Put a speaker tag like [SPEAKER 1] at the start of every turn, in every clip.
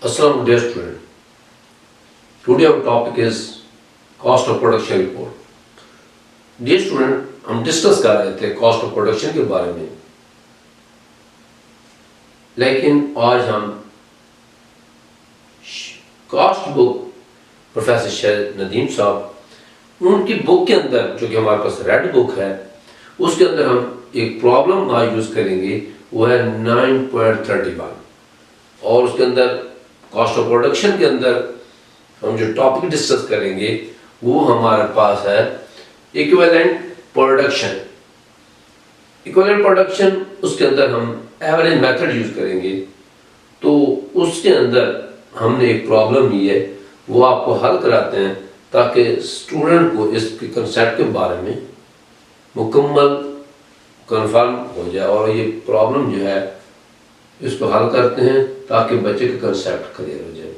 [SPEAKER 1] Assalamu dear student. Today our topic is cost of production report. Dear student, हम discuss कर रहे थे cost of production के बारे में, लेकिन आज हम कॉस्ट बुक प्रोफेसर शेर नदीम साहब उनकी बुक के अंदर, जो कि हमारे पास रेड बुक है, उसके अंदर हम एक प्रॉब्लम आज यूज करेंगे, वो है 9.31। और उसके अंदर कॉस्ट ऑफ प्रोडक्शन के अंदर हम जो टॉपिक डिस्कस करेंगे वो हमारे पास है इक्विवेलेंट प्रोडक्शन। इक्विवेलेंट प्रोडक्शन, उसके अंदर हम एवरेज मेथड यूज करेंगे। तो उसके अंदर हमने एक प्रॉब्लम ली है, वो आपको हल कराते हैं ताकि स्टूडेंट को इसके कंसेप्ट के बारे में मुकम्मल कंफर्म हो जाए, और ये प्रॉब्लम जो है इसको हल करते हैं ताकि बच्चे का कंसेप्ट क्लियर हो जाए।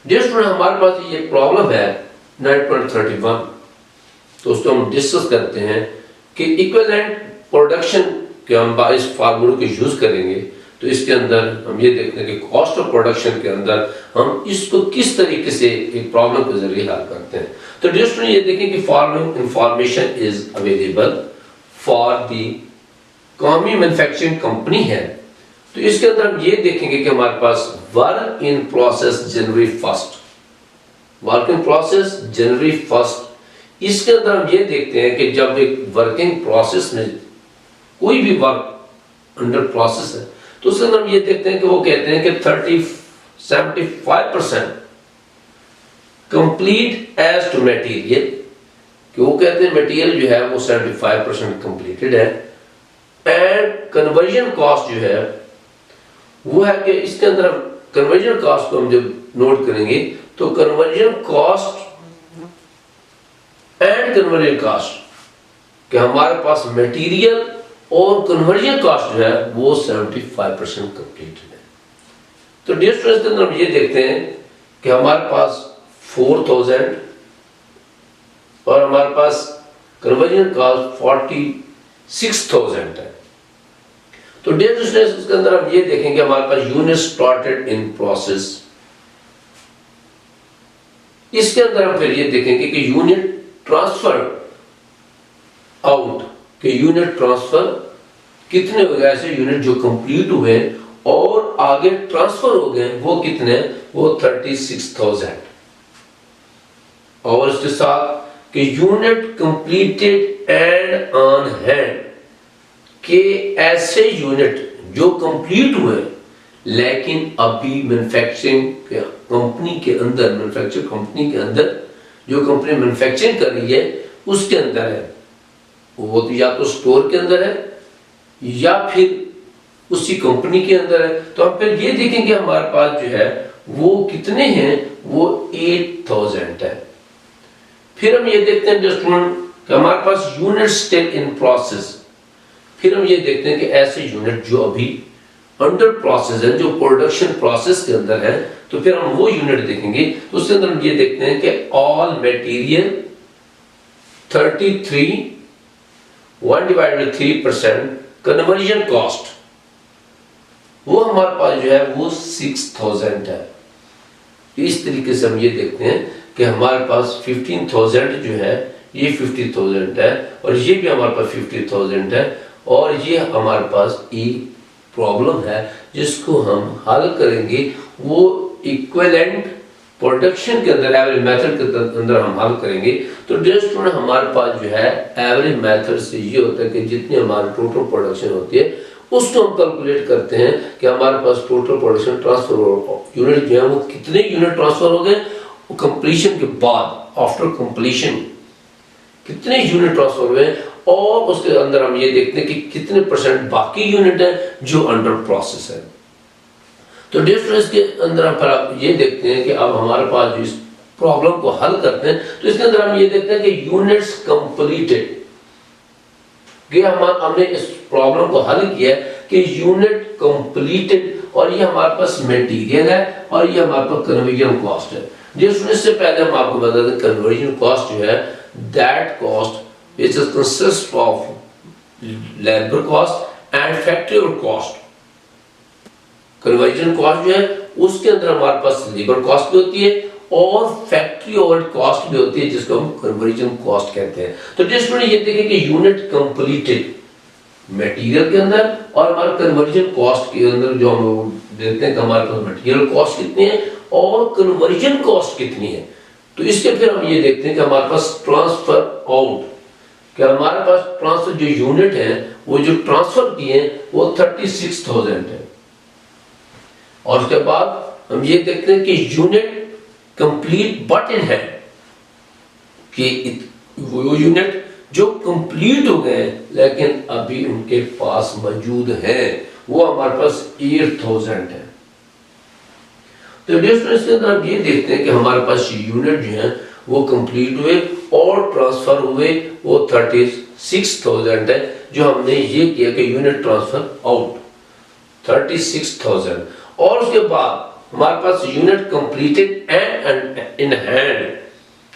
[SPEAKER 1] डियर स्टूडेंट, हमारे पास ये प्रॉब्लम है 9.31। तो उसको हम डिस्कस करते हैं कि इक्विवेलेंट प्रोडक्शन के हम इस फार्मूले को यूज करेंगे। तो इसके अंदर हम ये देखते हैं कि कॉस्ट ऑफ प्रोडक्शन के अंदर हम इसको किस तरीके से एक प्रॉब्लम के जरिए हल करते हैं। तो डियर स्टूडेंट, ये देखें कि following information is available for the Comi manufacturing company है। तो इसके अंदर हम ये देखेंगे कि हमारे पास वर्क इन प्रोसेस जनवरी 1, वर्क इन प्रोसेस जनवरी 1। इसके अंदर हम ये देखते हैं कि जब एक वर्किंग प्रोसेस में कोई भी वर्क अंडर प्रोसेस है, तो उसके अंदर हम ये देखते हैं कि वो कहते हैं कि 75% कंप्लीट एज टू मटेरियल, कि वो कहते हैं मटेरियल जो है वो 75% कंप्लीटेड है। एंड कन्वर्जन कॉस्ट जो है वो है कि इसके अंदर कन्वर्जन कॉस्ट को हम जब नोट करेंगे तो conversion cost and conversion cost कि हमारे पास मटेरियल और कन्वर्जन कॉस्ट जो है वो 75% कंप्लीटेड है। तो डियर स्टूडेंट्स, के अंदर हम ये देखते हैं कि हमारे पास 4000 और हमारे पास कन्वर्जन कॉस्ट 46,000 है। तो डियर स्टूडेंट्स, उसके अंदर हम ये देखेंगे हमारे पास यूनिट स्टार्टेड इन प्रोसेस। इसके अंदर हम फिर ये देखेंगे कि यूनिट ट्रांसफर आउट, कि यूनिट ट्रांसफर कितने हो गए, ऐसे यूनिट जो कंप्लीट हुए और आगे ट्रांसफर हो गए वो कितने, वो 36,000। और इसके साथ कि unit completed and on hand, कि ऐसे यूनिट जो कंप्लीट हुए लेकिन अभी मैन्युफैक्चरिंग कंपनी के अंदर, मैन्युफैक्चरिंग कंपनी के अंदर जो कंपनी मैन्युफैक्चरिंग कर रही है उसके अंदर है, वो तो या तो स्टोर के अंदर है या फिर उसी कंपनी के अंदर है। तो हम फिर ये देखेंगे हमारे पास जो है वो कितने हैं, वो 8000 है। फिर हम ये देखते हैं स्टूडेंट कि हमारे पास यूनिट स्टिल इन प्रोसेस। फिर हम ये देखते हैं कि ऐसे यूनिट जो अभी अंडर प्रोसेस है, जो प्रोडक्शन प्रोसेस के अंदर है, तो फिर हम वो यूनिट देखेंगे। तो उसके अंदर हम ये देखते हैं कि ऑल मटेरियल 33 1/3% कन्वर्जन कॉस्ट, वो हमारे पास जो है वो 6000 है। इस तरीके से हम ये देखते हैं कि हमारे पास 15,000 जो है ये 50,000 है, और ये भी हमारे पास 50,000 है, और ये हमारे पास एक प्रॉब्लम है जिसको हम हल करेंगे, वो इक्विवेलेंट प्रोडक्शन के अंदर एवरेज मेथड के अंदर हम हल करेंगे। तो डियर स्टूडेंट, हमारे पास जो है एवरेज मेथड से ये होता है कि जितनी हमारी टोटल प्रोडक्शन होती है उसको हम कैलकुलेट करते हैं कि हमारे पास टोटल प्रोडक्शन ट्रांसफर यूनिट जो है वो कितने यूनिट ट्रांसफर हो गए, कंप्लीशन के बाद, आफ्टर कंप्लीशन कितने यूनिट ट्रांसफर हुए, और उसके अंदर हम ये देखते हैं कि कितने परसेंट बाकी यूनिट है जो अंडर प्रोसेस है। तो डियर स्टूडेंट्स, के अंदर हम ये देखते हैं कि अब हमारे पास जो इस प्रॉब्लम को हल करते हैं, तो इसके अंदर हम ये देखते हैं कि यूनिट्स कंप्लीटेड, कि हमने इस प्रॉब्लम को हल किया कि यूनिट कंप्लीटेड, और ये हमारे पास मटेरियल है और ये हमारे पास कन्वर्जन कॉस्ट है। डियर स्टूडेंट्स, से पहले हम आपको बता दें कन्वर्जन कॉस्ट जो है that cost which is consist of labor cost and factory cost। Conversion cost जो है उसके अंदर हमारे पास लेबर कॉस्ट भी होती है और फैक्ट्री ओवरहेड कॉस्ट भी होती है, जिसको हम कन्वर्जन कॉस्ट कहते हैं। तो जिस पर ये देखें कि यूनिट कंप्लीटेड मटेरियल के अंदर और हमारे कन्वर्जन कॉस्ट के अंदर जो हम देखते हैं कि हमारे पास मटेरियल कॉस्ट कितनी है और कन्वर्जन कॉस्ट कितनी है। तो इसके फिर हम ये देखते हैं कि हमारे पास ट्रांसफर आउट, कि हमारे पास ट्रांसफर जो यूनिट है वो जो ट्रांसफर किए वो 36,000 है। और उसके बाद हम ये देखते हैं कि यूनिट कंप्लीट बट इन है, कि वो यूनिट जो कंप्लीट हो गए लेकिन अभी उनके पास मौजूद है, वो हमारे पास 8,000 है। तो डिफरेंस के अंदर हम ये देखते हैं कि हमारे पास यूनिट जो है वो कंप्लीट हुए और ट्रांसफर हुए वो 36,000 है, जो हमने ये किया कि यूनिट ट्रांसफर आउट 36,000। और उसके बाद हमारे पास unit completed and in hand,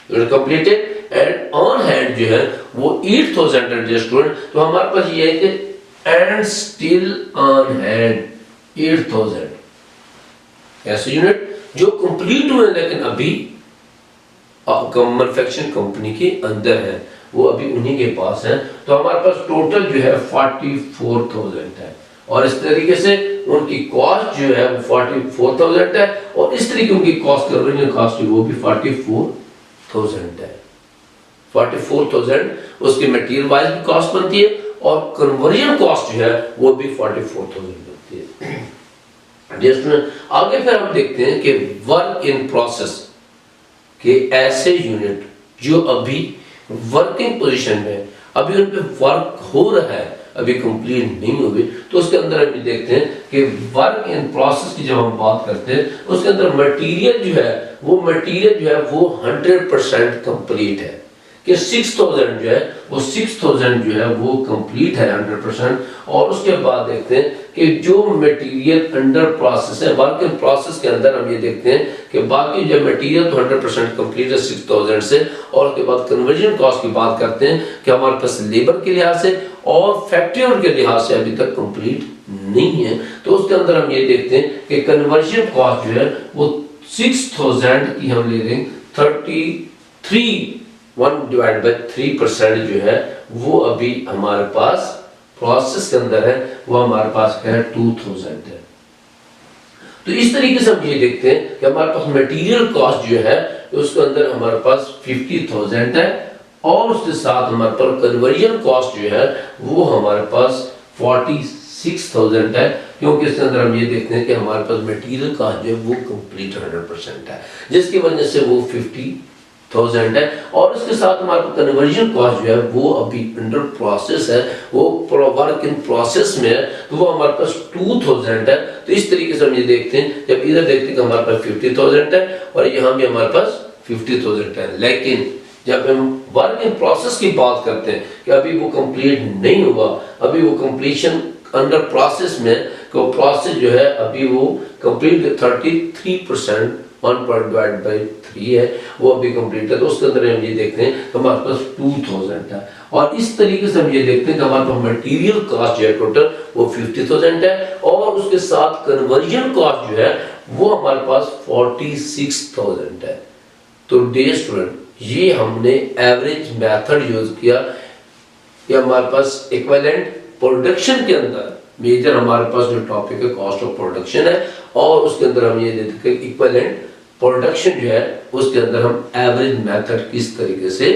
[SPEAKER 1] unit completed and on hand जो है वो 8,000 है स्टूडेंट। तो हमारे पास ये है कि एंड स्टिल ऑन हैंड 8,000 ऐसे यूनिट जो कंप्लीट हुए लेकिन अभी मैन्युफैक्चरिंग कंपनी के अंदर है, वो अभी उन्हीं के पास है। तो हमारे पास टोटल जो है 44,000 है और इस तरीके से उनकी कॉस्ट जो है वो 44,000 है और इस तरीके उनकी कॉस्ट कन्वर्जन कॉस्ट वो भी 44,000 है। 44,000 उसकी मटेरियल वाइज भी कॉस्ट बनती है और कन्वर्जन कॉस्ट जो है वो भी 44,000 बनती है। आगे फिर हम देखते हैं कि वर्क इन प्रोसेस के ऐसे यूनिट जो अभी वर्किंग पोजीशन में, अभी उन पे वर्क हो रहा है, अभी कंप्लीट नहीं हुई, तो उसके अंदर हम देखते हैं कि वर्क इन प्रोसेस की जब हम बात करते हैं उसके अंदर मटेरियल जो है वो 100% कंप्लीट है, कि 6,000 जो है वो 6,000 जो है वो कंप्लीट है 100%। और उसके बाद देखते हैं कि जो मटेरियल अंडर प्रोसेस है, वर्क इन प्रोसेस के अंदर हम ये देखते हैं कि बाकी जो मटेरियल तो 100% कंप्लीट है 6,000 से। और उसके बाद कन्वर्जन कॉस्ट की बात करते हैं कि हमारे पास लेबर के लिहाज से और फैक्ट्री के लिहाज से अभी तक कंप्लीट नहीं है। तो उसके अंदर हम ये देखते हैं कि कन्वर्जन कॉस्ट जो है वो 6,000 की हम ले लेंगे 1/3% जो है वो अभी हमारे पास प्रोसेस के अंदर है, वो हमारे पास है 2,000 है। तो इस तरीके से हम ये देखते हैं कि हमारे पास मटेरियल कॉस्ट जो है उसके अंदर हमारे पास 50,000 है और उसके साथ हमारे पास कन्वर्जन कॉस्ट जो है वो हमारे पास 46,000 है, क्योंकि इसके अंदर हम ये देखते हैं कि हमारे पास मटेरियल कॉस्ट जो है वो कंप्लीट 100% है, जिसकी वजह से वो 50,000 है। और इसके साथ हमारे पास कन्वर्जन कॉस्ट जो है वो अभी अंडर प्रोसेस है, वो वर्क इन प्रोसेस में है, तो वो हमारे पास 2,000 है। तो इस तरीके से हम ये देखते हैं, जब इधर देखते हैं कि हमारे पास 50,000 है और यहाँ भी हमारे पास 50,000 है, लेकिन जब हम वर्क इन प्रोसेस की बात करते हैं कि अभी वो कंप्लीट नहीं हुआ, अभी वो कंप्लीशन अंडर प्रोसेस में, तो प्रोसेस जो है अभी वो कंप्लीट 33% 1/3 है, वो अभी कंप्लीट है। तो उसके अंदर हम ये देखते हैं तो हमारे पास 2,000 है। और इस तरीके से हम ये देखते हैं कि हमारे पास मटेरियल कॉस्ट जो है टोटल वो 50,000 है और उसके साथ कन्वर्जन कॉस्ट जो है वो हमारे पास 46,000 है। तो डियर स्टूडेंट, ये हमने एवरेज मेथड यूज किया कि हमारे पास इक्विवेलेंट प्रोडक्शन के अंदर मेजर हमारे पास जो टॉपिक है कॉस्ट ऑफ प्रोडक्शन है, और उसके अंदर हम ये देखते हैं इक्विवेलेंट प्रोडक्शन जो है उसके अंदर हम एवरेज मेथड किस तरीके से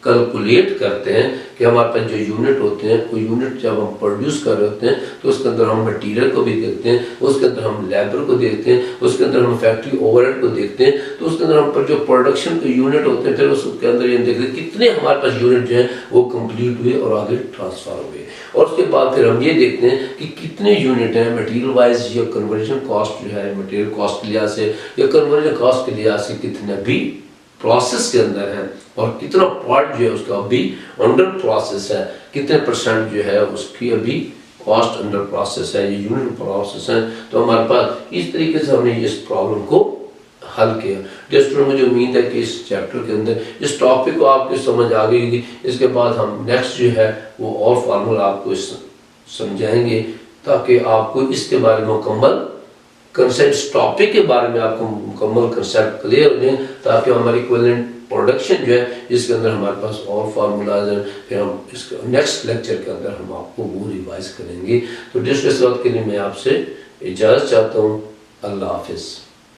[SPEAKER 1] कैलकुलेट करते हैं कि हमारे पास जो यूनिट होते हैं वो यूनिट जब हम प्रोड्यूस कर रहे होते हैं तो उसके अंदर हम मटेरियल को भी देखते हैं, उसके अंदर हम लेबर को देखते हैं, उसके अंदर हम फैक्ट्री ओवरहेड को देखते हैं, तो उसके अंदर हम पर जो प्रोडक्शन के यूनिट होते हैं फिर उसके अंदर ये देखते हैं कितने हमारे पास यूनिट जो है वो कंप्लीट हुए और आगे ट्रांसफर हुए। और उसके बाद फिर हम ये देखते हैं कि कितने यूनिट हैं मटेरियल वाइज या कन्वर्जन कॉस्ट जो है मटेरियल कॉस्ट के लिहाज से या कन्वर्जन कॉस्ट के लिहाज से कितने भी प्रोसेस के अंदर है और कितना पार्ट जो है उसका अभी अंडर प्रोसेस है, कितने परसेंट जो है उसकी अभी कॉस्ट अंडर प्रोसेस है, ये यूनिट प्रोसेस है। तो हमारे पास इस तरीके से हमने इस प्रॉब्लम को हल किया। जिस मुझे उम्मीद है कि इस चैप्टर के अंदर इस टॉपिक को आपको समझ आ गई होगी। इसके बाद हम नेक्स्ट जो है वो और फार्मूला आपको समझाएंगे ताकि आपको इसके बारे में मुकम्मल कंसेप्ट टॉपिक के बारे में आपको मुकम्मल कंसेप्ट क्लियर हो जाए, ताकि हमारी इक्विवेलेंट प्रोडक्शन जो है जिसके अंदर हमारे पास और फार्मूलाज हैं, फिर हम इसके नेक्स्ट लेक्चर के अंदर हम आपको वो रिवाइज करेंगे। तो जिस वक्त के लिए मैं आपसे इजाज़त चाहता हूँ। अल्लाह हाफिज़।